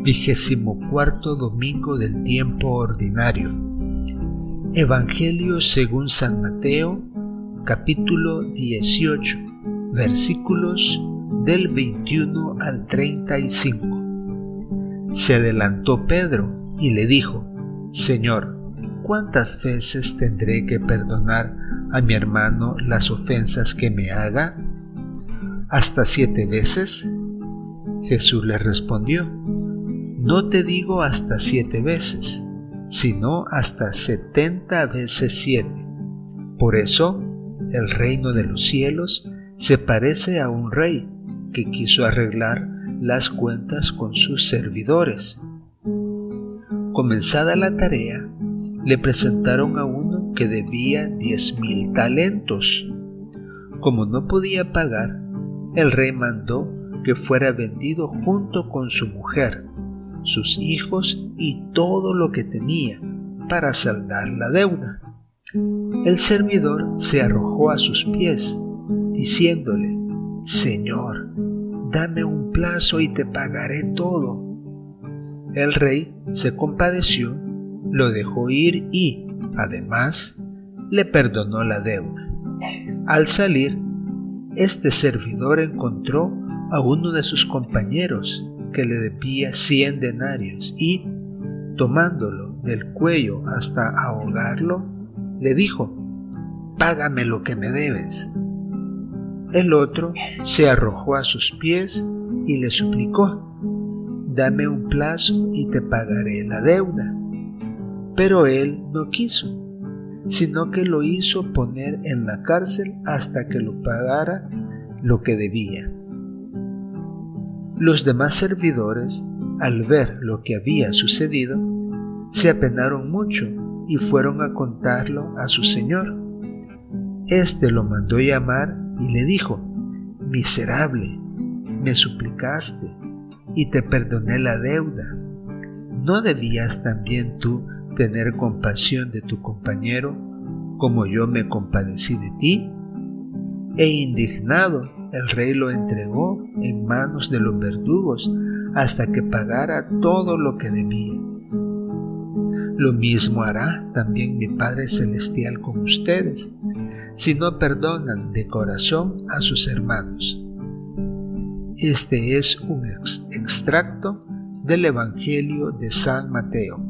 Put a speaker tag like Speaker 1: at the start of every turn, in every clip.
Speaker 1: 24º domingo del tiempo ordinario. Evangelio según San Mateo, capítulo 18, versículos del 21 al 35. Se adelantó Pedro y le dijo: Señor, ¿cuántas veces tendré que perdonar a mi hermano las ofensas que me haga? ¿Hasta 7 veces? Jesús le respondió: No te digo hasta 7 veces, sino hasta 70 veces 7. Por eso, el reino de los cielos se parece a un rey que quiso arreglar las cuentas con sus servidores. Comenzada la tarea, le presentaron a uno que debía 10,000 talentos. Como no podía pagar, el rey mandó que fuera vendido junto con su mujer, sus hijos y todo lo que tenía para saldar la deuda. El servidor se arrojó a sus pies, diciéndole: Señor, dame un plazo y te pagaré todo. El rey se compadeció, lo dejó ir y, además, le perdonó la deuda. Al salir, este servidor encontró a uno de sus compañeros que le debía 100 denarios y, tomándolo del cuello hasta ahogarlo, le dijo: Págame lo que me debes. El otro se arrojó a sus pies y le suplicó: Dame un plazo y te pagaré la deuda. Pero él no quiso, sino que lo hizo poner en la cárcel hasta que lo pagara lo que debía. Los demás servidores, al ver lo que había sucedido, se apenaron mucho y fueron a contarlo a su señor. Este lo mandó llamar y le dijo: Miserable, me suplicaste y te perdoné la deuda. ¿No debías también tú tener compasión de tu compañero, como yo me compadecí de ti? E indignado, el rey lo entregó en manos de los verdugos hasta que pagara todo lo que debía. Lo mismo hará también mi Padre Celestial con ustedes, si no perdonan de corazón a sus hermanos. Este es un extracto del Evangelio de San Mateo.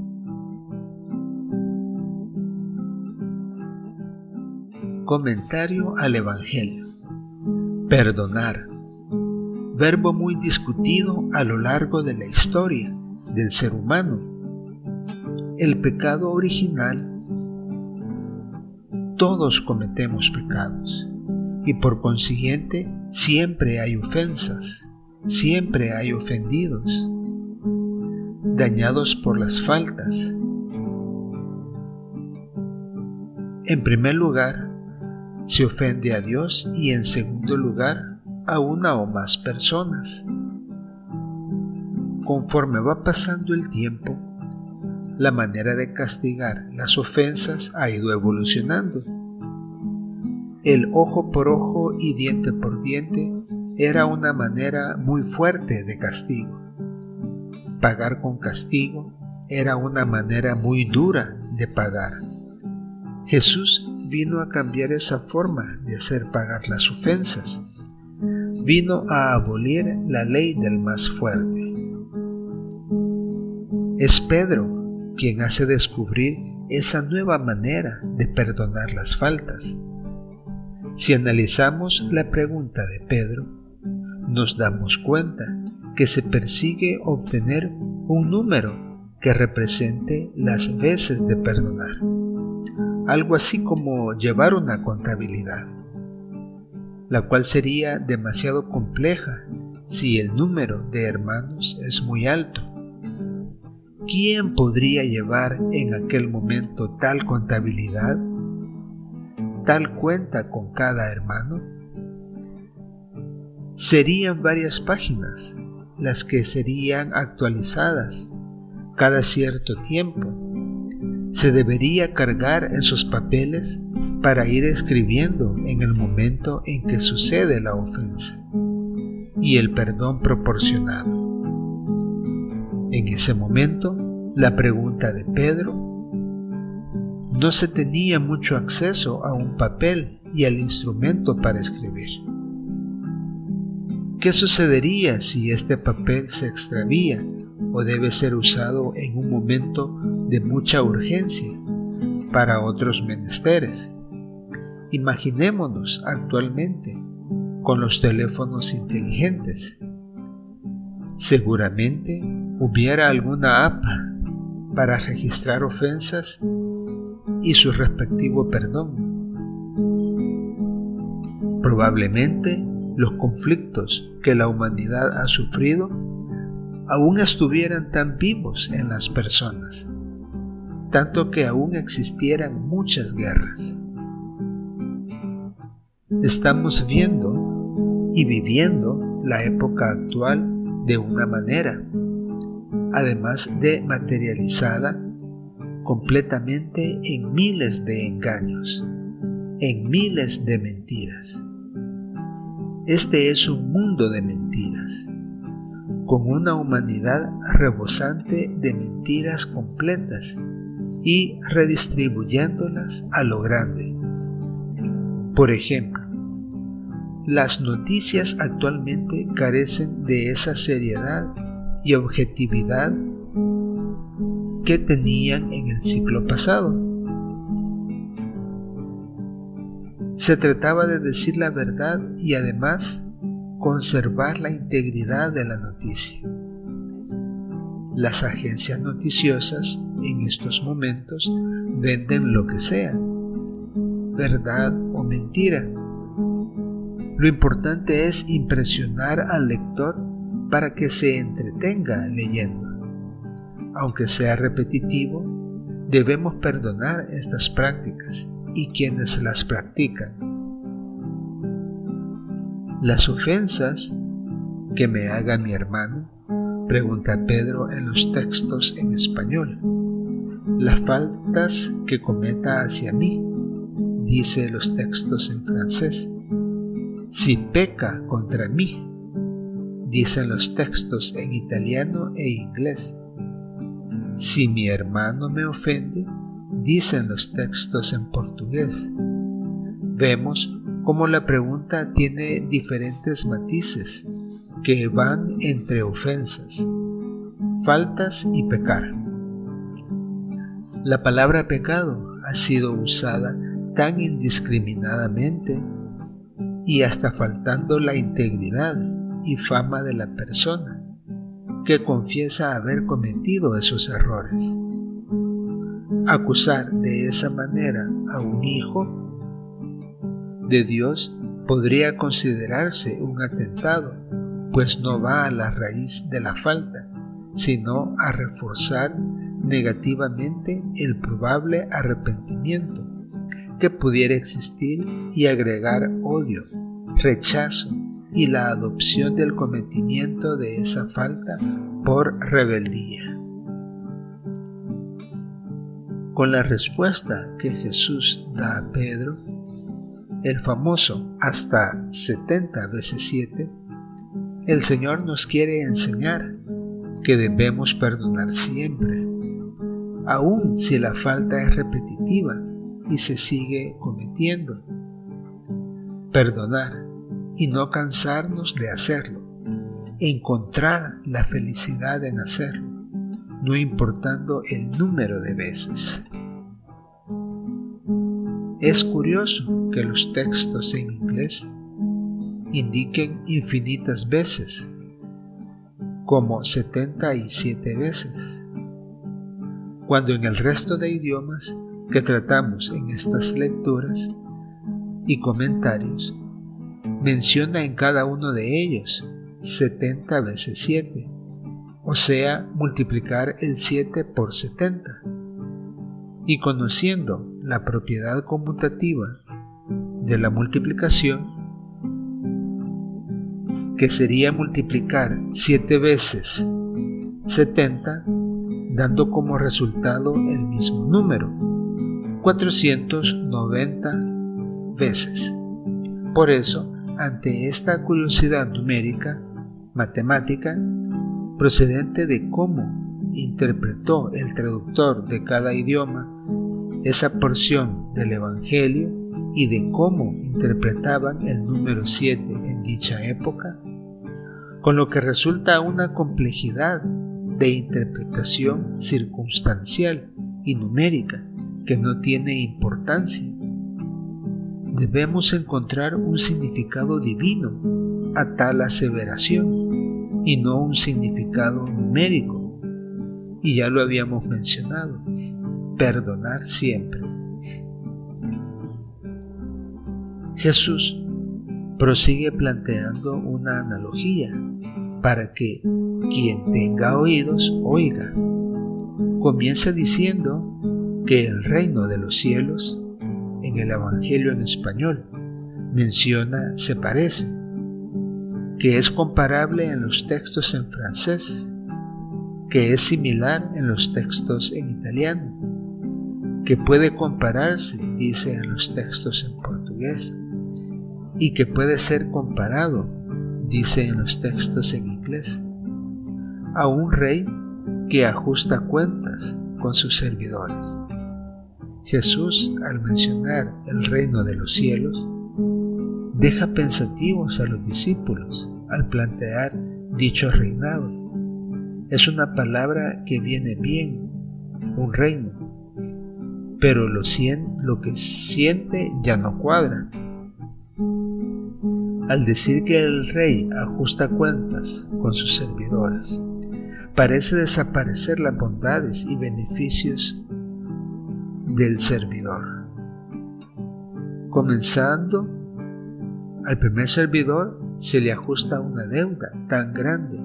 Speaker 1: Comentario al Evangelio. Perdonar. Verbo muy discutido a lo largo de la historia del ser humano. El pecado original. Todos cometemos pecados y por consiguiente siempre hay ofensas, siempre hay ofendidos, dañados por las faltas. En primer lugar, se ofende a Dios y en segundo lugar a una o más personas. Conforme va pasando el tiempo, la manera de castigar las ofensas ha ido evolucionando. El ojo por ojo y diente por diente era una manera muy fuerte de castigo. Pagar con castigo era una manera muy dura de pagar. Jesús vino a cambiar esa forma de hacer pagar las ofensas. Vino a abolir la ley del más fuerte. Es Pedro quien hace descubrir esa nueva manera de perdonar las faltas. Si analizamos la pregunta de Pedro, nos damos cuenta que se persigue obtener un número que represente las veces de perdonar. Algo así como llevar una contabilidad, la cual sería demasiado compleja si el número de hermanos es muy alto. ¿Quién podría llevar en aquel momento tal contabilidad, tal cuenta con cada hermano? Serían varias páginas las que serían actualizadas cada cierto tiempo. Se debería cargar en sus papeles para ir escribiendo en el momento en que sucede la ofensa y el perdón proporcionado. En ese momento, la pregunta de Pedro: no se tenía mucho acceso a un papel y al instrumento para escribir. ¿Qué sucedería si este papel se extravía o debe ser usado en un momento de mucha urgencia para otros menesteres? Imaginémonos actualmente con los teléfonos inteligentes. Seguramente hubiera alguna app para registrar ofensas y su respectivo perdón. Probablemente los conflictos que la humanidad ha sufrido aún estuvieran tan vivos en las personas, tanto que aún existieran muchas guerras. Estamos viendo y viviendo la época actual de una manera, además de materializada completamente en miles de engaños, en miles de mentiras. Este es un mundo de mentiras, con una humanidad rebosante de mentiras completas y redistribuyéndolas a lo grande. Por ejemplo, las noticias actualmente carecen de esa seriedad y objetividad que tenían en el siglo pasado. Se trataba de decir la verdad y además conservar la integridad de la noticia. Las agencias noticiosas en estos momentos venden lo que sea, verdad o mentira. Lo importante es impresionar al lector para que se entretenga leyendo. Aunque sea repetitivo, debemos perdonar estas prácticas y quienes las practican. ¿Las ofensas que me haga mi hermano?, pregunta Pedro en los textos en español. ¿Las faltas que cometa hacia mí?, dice los textos en francés. Si peca contra mí, dicen los textos en italiano e inglés. Si mi hermano me ofende, dicen los textos en portugués. Vemos cómo la pregunta tiene diferentes matices que van entre ofensas, faltas y pecar. La palabra pecado ha sido usada tan indiscriminadamente y hasta faltando la integridad y fama de la persona que confiesa haber cometido esos errores. Acusar de esa manera a un hijo de Dios podría considerarse un atentado, pues no va a la raíz de la falta, sino a reforzar negativamente el probable arrepentimiento que pudiera existir y agregar odio, rechazo y la adopción del cometimiento de esa falta por rebeldía. Con la respuesta que Jesús da a Pedro, el famoso hasta 70 veces 7, el Señor nos quiere enseñar que debemos perdonar siempre, aun si la falta es repetitiva y se sigue cometiendo. Perdonar y no cansarnos de hacerlo, encontrar la felicidad en hacerlo, no importando el número de veces. Es curioso que los textos en inglés indiquen infinitas veces, como 77 veces, cuando en el resto de idiomas que tratamos en estas lecturas y comentarios, menciona en cada uno de ellos 70 veces 7, o sea, multiplicar el 7 por 70. Y conociendo la propiedad conmutativa de la multiplicación, que sería multiplicar 7 veces 70, dando como resultado el mismo número, 490 veces. Por eso, ante esta curiosidad numérica, matemática, procedente de cómo interpretó el traductor de cada idioma esa porción del Evangelio y de cómo interpretaban el número 7 en dicha época, con lo que resulta una complejidad de interpretación circunstancial y numérica que no tiene importancia. Debemos encontrar un significado divino a tal aseveración y no un significado numérico. Y ya lo habíamos mencionado, perdonar siempre. Jesús prosigue planteando una analogía para que quien tenga oídos oiga. Comienza diciendo que el reino de los cielos, en el Evangelio en español, se parece, que es comparable en los textos en francés, que es similar en los textos en italiano, que puede compararse, dice, en los textos en portugués, y que puede ser comparado, dice, en los textos en inglés, a un rey que ajusta cuentas con sus servidores. Jesús, al mencionar el reino de los cielos, deja pensativos a los discípulos al plantear dicho reinado. Es una palabra que viene bien, un reino, pero lo que siente ya no cuadra. Al decir que el rey ajusta cuentas con sus servidores, parece desaparecer las bondades y beneficios del servidor. Comenzando, al primer servidor se le ajusta una deuda tan grande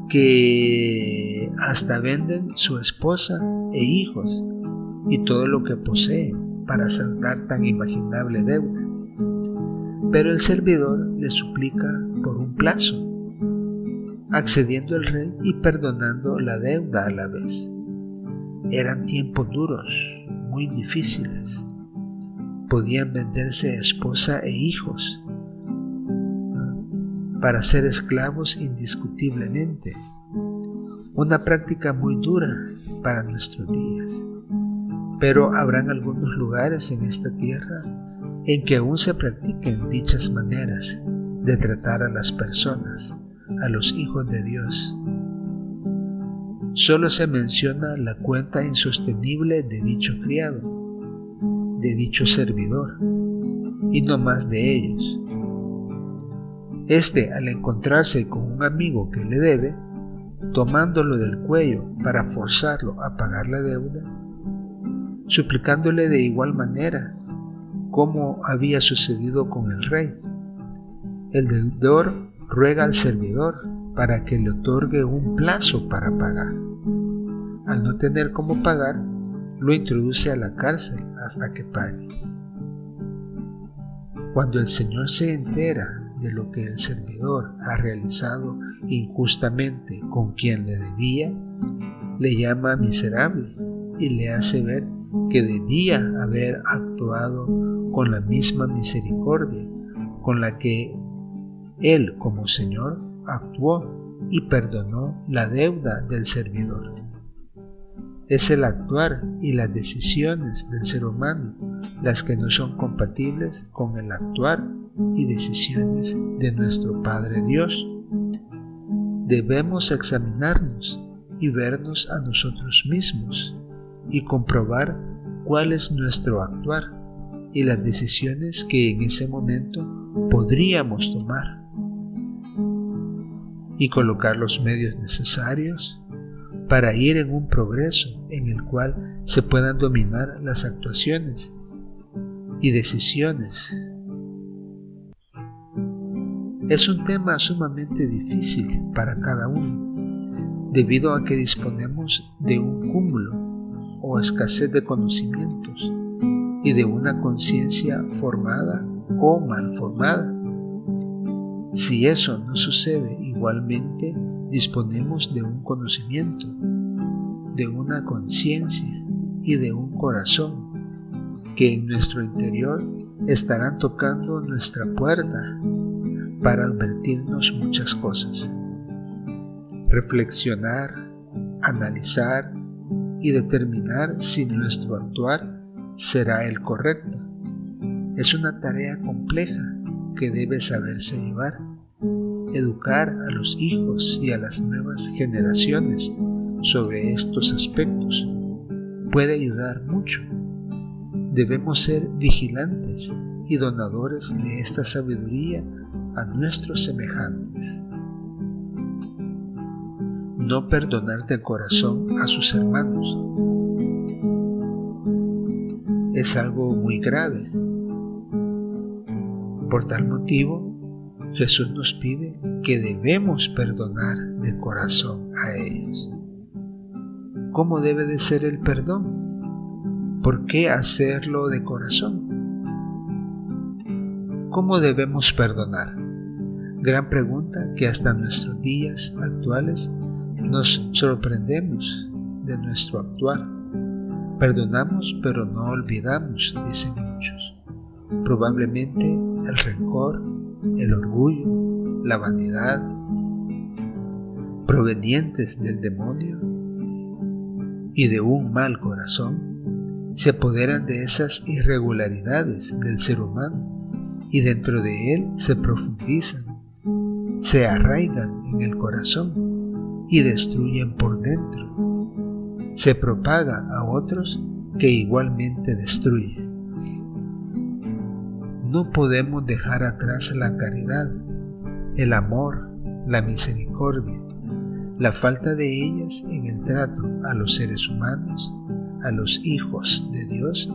Speaker 1: que hasta venden su esposa e hijos y todo lo que poseen para saldar tan imaginable deuda. Pero el servidor le suplica por un plazo, accediendo el rey y perdonando la deuda a la vez. Eran tiempos duros, muy difíciles. Podían venderse esposa e hijos para ser esclavos indiscutiblemente. Una práctica muy dura para nuestros días. Pero habrán algunos lugares en esta tierra en que aún se practiquen dichas maneras de tratar a las personas, a los hijos de Dios. Solo se menciona la cuenta insostenible de dicho criado, de dicho servidor, y no más de ellos. Al encontrarse con un amigo que le debe, tomándolo del cuello para forzarlo a pagar la deuda, suplicándole de igual manera como había sucedido con el rey. El deudor ruega al servidor para que le otorgue un plazo para pagar. Al no tener cómo pagar, lo introduce a la cárcel hasta que pague. Cuando el Señor se entera de lo que el servidor ha realizado injustamente con quien le debía, le llama miserable y le hace ver que debía haber actuado con la misma misericordia con la que él como Señor actuó y perdonó la deuda del servidor. Es el actuar y las decisiones del ser humano las que no son compatibles con el actuar y decisiones de nuestro Padre Dios. Debemos examinarnos y vernos a nosotros mismos y comprobar cuál es nuestro actuar y las decisiones que en ese momento podríamos tomar y colocar los medios necesarios para ir en un progreso en el cual se puedan dominar las actuaciones y decisiones. Es un tema sumamente difícil para cada uno, debido a que disponemos de un cúmulo o escasez de conocimientos y de una conciencia formada o mal formada. Si eso no sucede, igualmente disponemos de un conocimiento, de una conciencia y de un corazón que en nuestro interior estarán tocando nuestra puerta para advertirnos muchas cosas. reflexionar, analizar y determinar si nuestro actuar será el correcto. Es una tarea compleja que debe saberse llevar. Educar a los hijos y a las nuevas generaciones sobre estos aspectos puede ayudar mucho. Debemos ser vigilantes y donadores de esta sabiduría a nuestros semejantes. No perdonar de corazón a sus hermanos es algo muy grave. Por tal motivo, Jesús nos pide que debemos perdonar de corazón a ellos. ¿Cómo debe de ser el perdón? ¿Por qué hacerlo de corazón? ¿Cómo debemos perdonar? Gran pregunta que hasta nuestros días actuales nos sorprendemos de nuestro actuar. Perdonamos pero no olvidamos, dicen muchos. Probablemente el rencor, el orgullo, la vanidad, provenientes del demonio y de un mal corazón, se apoderan de esas irregularidades del ser humano y dentro de él se profundizan, se arraigan en el corazón y destruyen por dentro. Se propaga a otros que igualmente destruye. No podemos dejar atrás la caridad, el amor, la misericordia, la falta de ellas en el trato a los seres humanos, a los hijos de Dios,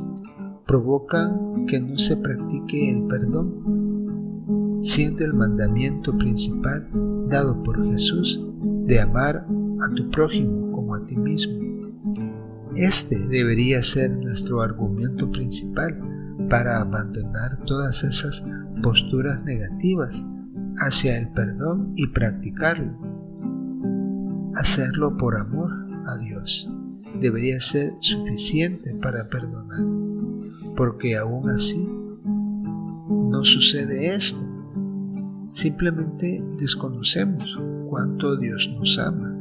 Speaker 1: provocan que no se practique el perdón, siendo el mandamiento principal dado por Jesús de amar a tu prójimo como a ti mismo. Este debería ser nuestro argumento principal para abandonar todas esas posturas negativas hacia el perdón y practicarlo. Hacerlo por amor a Dios debería ser suficiente para perdonar, porque aún así no sucede esto. Simplemente desconocemos cuánto Dios nos ama,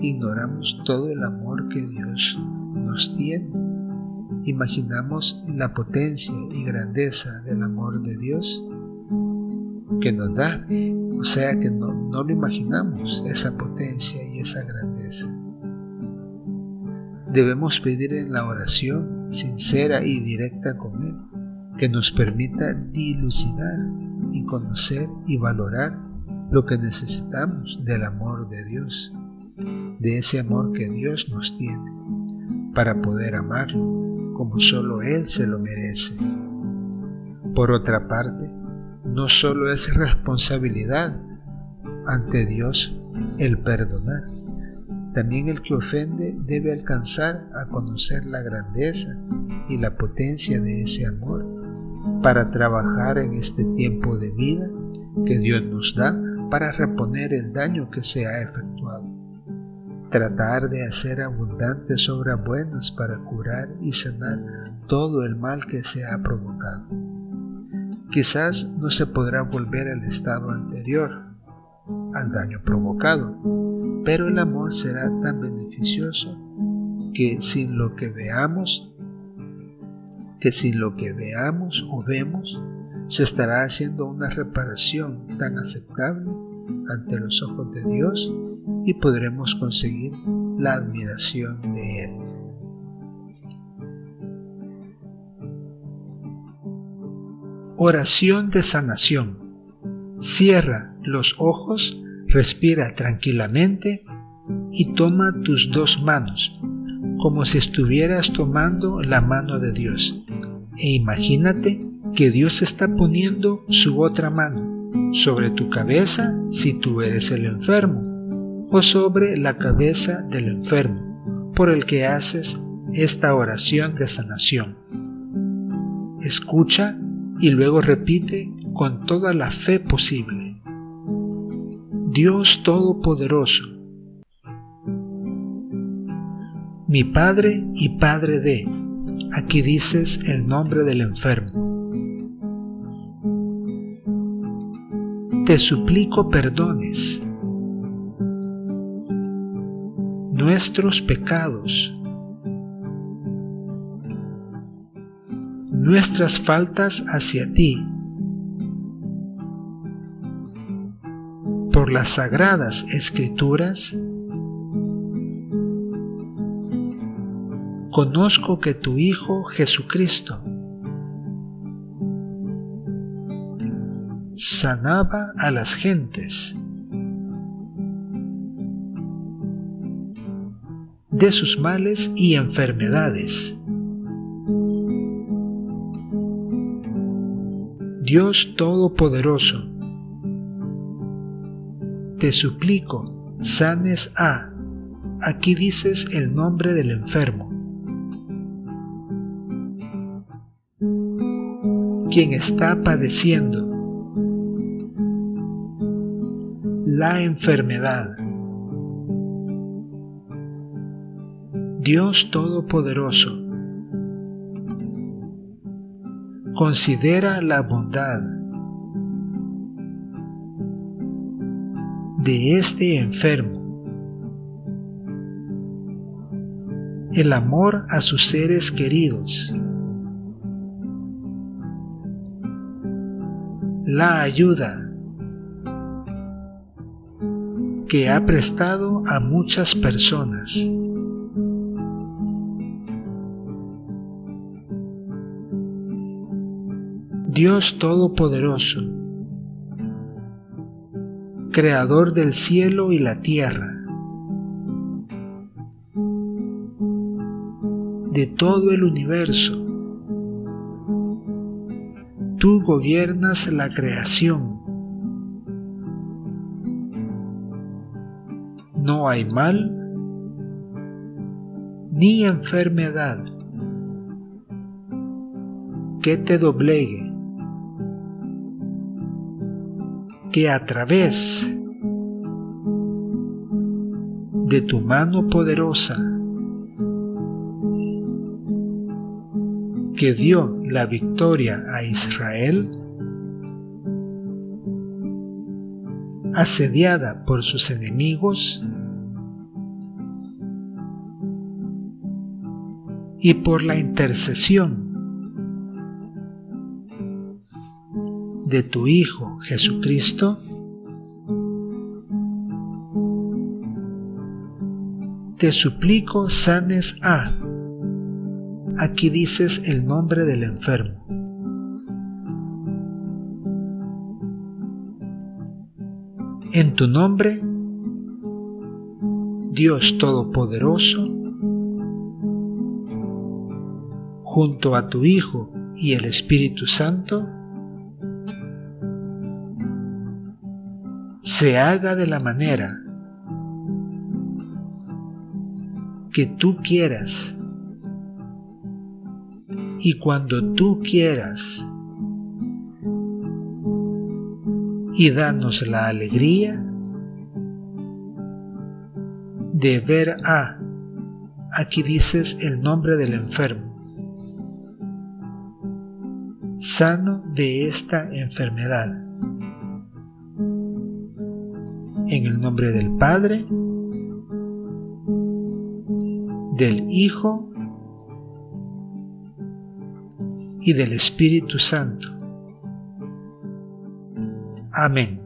Speaker 1: ignoramos todo el amor que Dios nos tiene. Imaginamos la potencia y grandeza del amor de Dios que nos da, o sea que no lo imaginamos, esa potencia y esa grandeza. Debemos pedir en la oración sincera y directa con Él que nos permita dilucidar y conocer y valorar lo que necesitamos del amor de Dios, de ese amor que Dios nos tiene, para poder amarlo como solo Él se lo merece. Por otra parte, no solo es responsabilidad ante Dios el perdonar, también el que ofende debe alcanzar a conocer la grandeza y la potencia de ese amor para trabajar en este tiempo de vida que Dios nos da para reponer el daño que se ha efectuado. Tratar de hacer abundantes obras buenas para curar y sanar todo el mal que se ha provocado. Quizás no se podrá volver al estado anterior, al daño provocado, pero el amor será tan beneficioso que sin lo que veamos o vemos, se estará haciendo una reparación tan aceptable ante los ojos de Dios y podremos conseguir la admiración de Él. Oración de sanación. Cierra los ojos, respira tranquilamente y toma tus dos manos, como si estuvieras tomando la mano de Dios, e imagínate que Dios está poniendo su otra mano sobre tu cabeza si tú eres el enfermo, o sobre la cabeza del enfermo por el que haces esta oración de sanación. Escucha y luego repite con toda la fe posible. Dios Todopoderoso, mi Padre y Padre de, aquí dices el nombre del enfermo. Te suplico perdones nuestros pecados, nuestras faltas hacia ti, por las sagradas Escrituras, conozco que tu Hijo Jesucristo sanaba a las gentes de sus males y enfermedades. Dios Todopoderoso, te suplico, sanes a, aquí dices el nombre del enfermo, quien está padeciendo la enfermedad. Dios Todopoderoso, considera la bondad de este enfermo, el amor a sus seres queridos, la ayuda que ha prestado a muchas personas. Dios Todopoderoso, Creador del cielo y la tierra, de todo el universo, tú gobiernas la creación. No hay mal ni enfermedad que te doblegue, que a través de tu mano poderosa que dio la victoria a Israel, asediada por sus enemigos y por la intercesión de tu Hijo Jesucristo, te suplico sanes a, aquí dices el nombre del enfermo. En tu nombre, Dios Todopoderoso, junto a tu Hijo y el Espíritu Santo, se haga de la manera que tú quieras y cuando tú quieras, y danos la alegría de ver a, aquí dices el nombre del enfermo, sano de esta enfermedad. En el nombre del Padre, del Hijo y del Espíritu Santo. Amén.